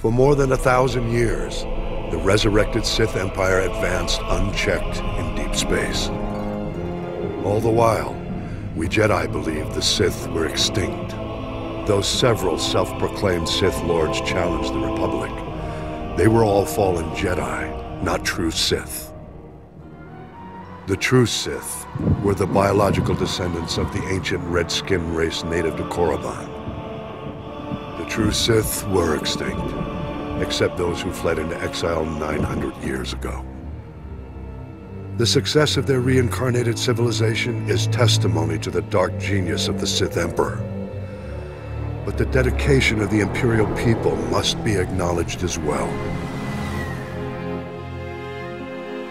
For more than 1,000 years, the resurrected Sith Empire advanced unchecked in deep space. All the while, we Jedi believed the Sith were extinct. Though several self-proclaimed Sith Lords challenged the Republic, they were all fallen Jedi, not true Sith. The true Sith were the biological descendants of the ancient red-skinned race native to Korriban. The true Sith were extinct, except those who fled into exile 900 years ago. The success of their reincarnated civilization is testimony to the dark genius of the Sith Emperor. But the dedication of the Imperial people must be acknowledged as well.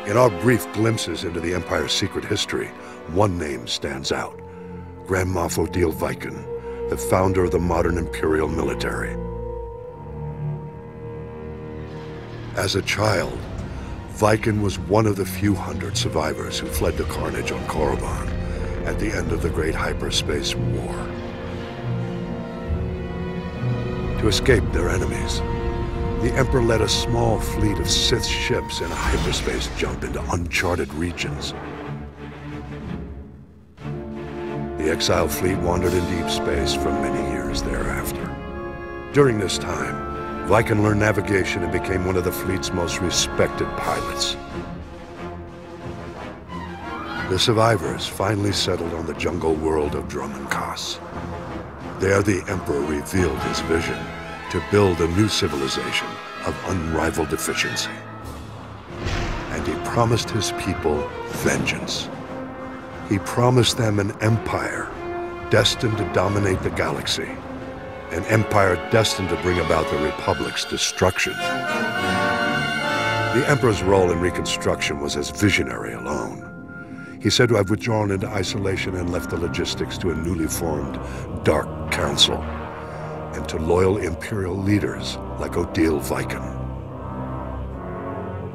In our brief glimpses into the Empire's secret history, one name stands out: Grand Moff Odile Viken, the founder of the modern Imperial military. As a child, Viken was one of the few hundred survivors who fled the carnage on Korriban at the end of the Great Hyperspace War. To escape their enemies, the Emperor led a small fleet of Sith ships in a hyperspace jump into uncharted regions. The exiled fleet wandered in deep space for many years thereafter. During this time, Viken learned navigation and became one of the fleet's most respected pilots. The survivors finally settled on the jungle world of Dromund Kaas. There, the Emperor revealed his vision to build a new civilization of unrivaled efficiency. And he promised his people vengeance. He promised them an empire destined to dominate the galaxy. An empire destined to bring about the Republic's destruction. The Emperor's role in Reconstruction was as visionary alone. He's said to have withdrawn into isolation and left the logistics to a newly formed Dark Council and to loyal Imperial leaders like Odile Viken.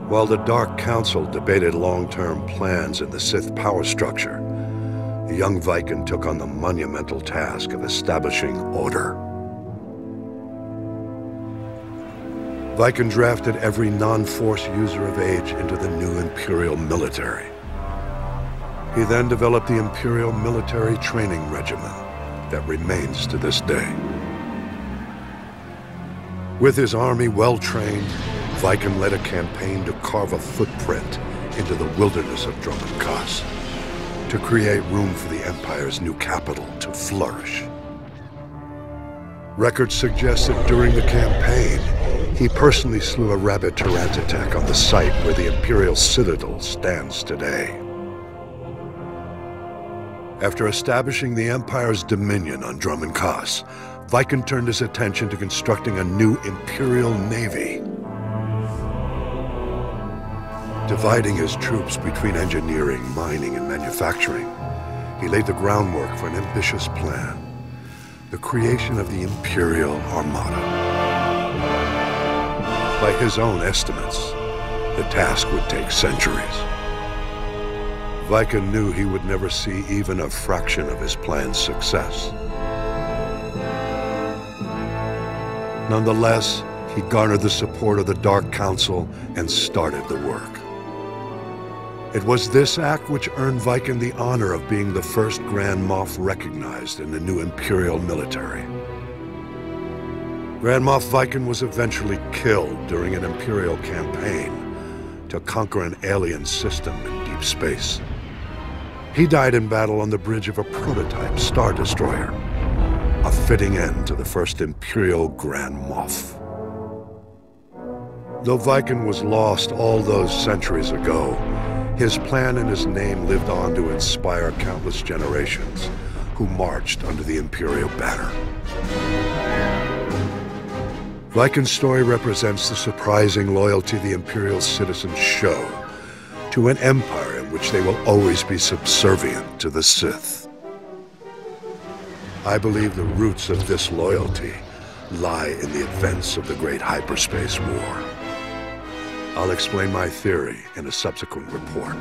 While the Dark Council debated long-term plans in the Sith power structure, the young Viken took on the monumental task of establishing order. Viken drafted every non-Force user of age into the new Imperial military. He then developed the Imperial Military Training Regimen that remains to this day. With his army well-trained, Viken led a campaign to carve a footprint into the wilderness of Dromund Kaas, to create room for the Empire's new capital to flourish. Records suggest that during the campaign, he personally slew a rabid Tyrantatek on the site where the Imperial Citadel stands today. After establishing the Empire's dominion on Dromund Kaas, Viken turned his attention to constructing a new Imperial Navy. Dividing his troops between engineering, mining, and manufacturing, he laid the groundwork for an ambitious plan: the creation of the Imperial Armada. By his own estimates, the task would take centuries. Viken knew he would never see even a fraction of his plan's success. Nonetheless, he garnered the support of the Dark Council and started the work. It was this act which earned Viken the honor of being the first Grand Moff recognized in the new Imperial military. Grand Moff Viken was eventually killed during an Imperial campaign to conquer an alien system in deep space. He died in battle on the bridge of a prototype Star Destroyer, a fitting end to the first Imperial Grand Moff. Though Viken was lost all those centuries ago, his plan and his name lived on to inspire countless generations who marched under the Imperial banner. Viken's story represents the surprising loyalty the Imperial citizens show to an empire in which they will always be subservient to the Sith. I believe the roots of this loyalty lie in the events of the Great Hyperspace War. I'll explain my theory in a subsequent report.